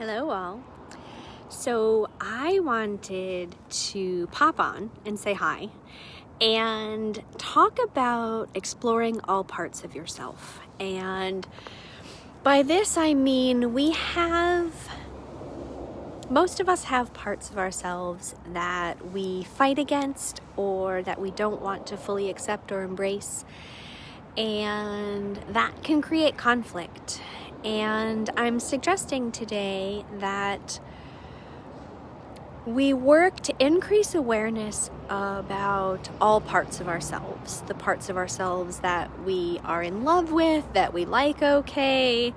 Hello all. So I wanted to pop on and say hi and talk about exploring all parts of yourself. And by this I mean most of us have parts of ourselves that we fight against or that we don't want to fully accept or embrace. And that can create conflict. And I'm suggesting today that we work to increase awareness about all parts of ourselves, the parts of ourselves that we are in love with, that we like okay,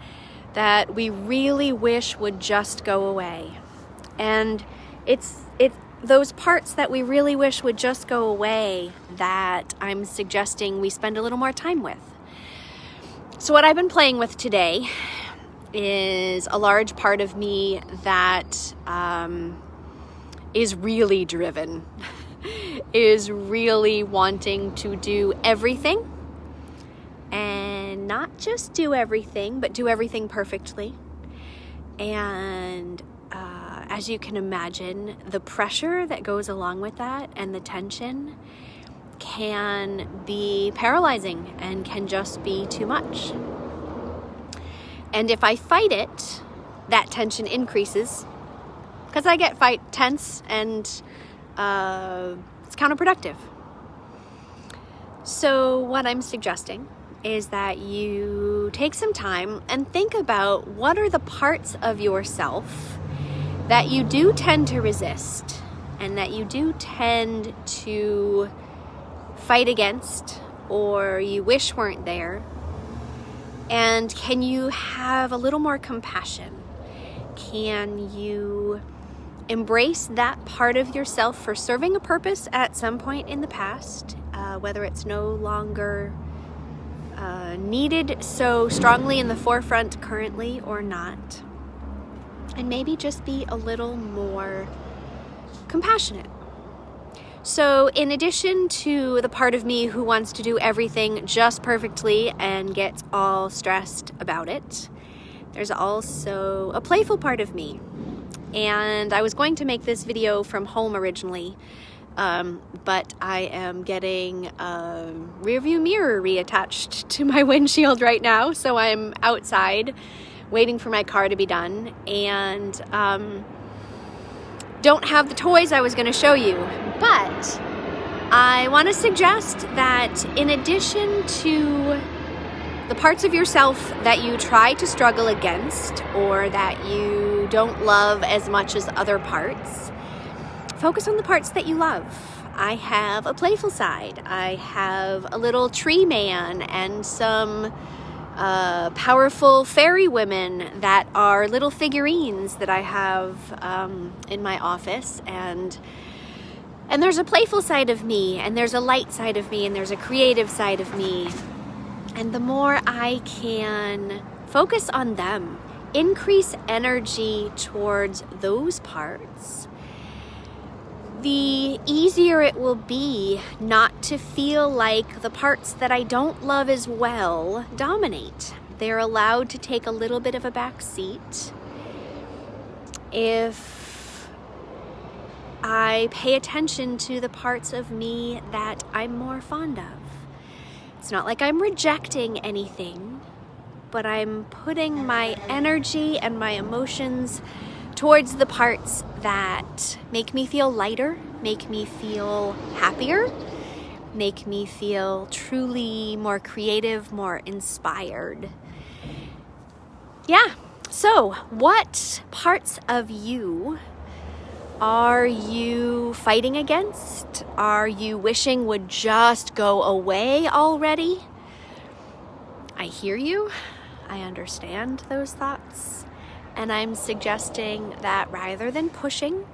that we really wish would just go away. And it's those parts that we really wish would just go away that I'm suggesting we spend a little more time with. So what I've been playing with today is a large part of me that is really driven, is really wanting to do everything, and not just do everything, but do everything perfectly. And as you can imagine, the pressure that goes along with that and the tension can be paralyzing and can just be too much. And if I fight it, that tension increases because I get tense and it's counterproductive. So what I'm suggesting is that you take some time and think about what are the parts of yourself that you do tend to resist and that you do tend to fight against or you wish weren't there. And can you have a little more compassion? Can you embrace that part of yourself for serving a purpose at some point in the past, whether it's no longer needed so strongly in the forefront currently or not? And maybe just be a little more compassionate. So in addition to the part of me who wants to do everything just perfectly and gets all stressed about it, there's also a playful part of me. And I was going to make this video from home originally, but I am getting a rearview mirror reattached to my windshield right now. So I'm outside waiting for my car to be done and don't have the toys I was going to show you. But I want to suggest that in addition to the parts of yourself that you try to struggle against or that you don't love as much as other parts, focus on the parts that you love. I have a playful side. I have a little tree man and some powerful fairy women that are little figurines that I have in my office. And there's a playful side of me, and there's a light side of me, and there's a creative side of me. And the more I can focus on them, increase energy towards those parts, the easier it will be not to feel like the parts that I don't love as well dominate. They're allowed to take a little bit of a back seat if I pay attention to the parts of me that I'm more fond of. It's not like I'm rejecting anything, but I'm putting my energy and my emotions towards the parts that make me feel lighter, make me feel happier, make me feel truly more creative, more inspired. Yeah, so what parts of you are you fighting against? Are you wishing would just go away already? I hear you. I understand those thoughts. And I'm suggesting that rather than pushing,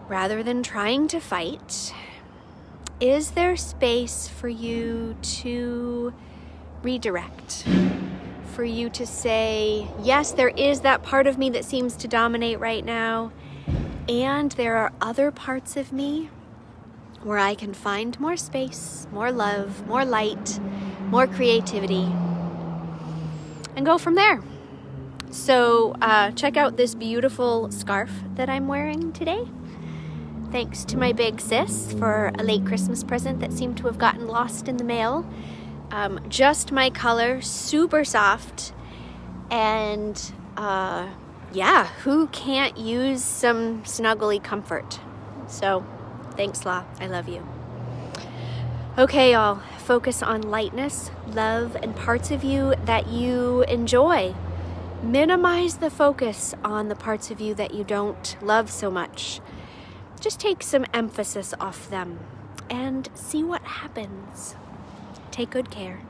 rather than trying to fight, is there space for you to redirect? For you to say, yes, there is that part of me that seems to dominate right now, and there are other parts of me where I can find more space, more love, more light, more creativity, and go from there. So check out this beautiful scarf that I'm wearing today. Thanks to my big sis for a late Christmas present that seemed to have gotten lost in the mail. Just my color, super soft, and yeah, who can't use some snuggly comfort? So thanks, La. I love you. Okay, y'all, focus on lightness, love, and parts of you that you enjoy. Minimize the focus on the parts of you that you don't love so much. Just take some emphasis off them and see what happens. Take good care.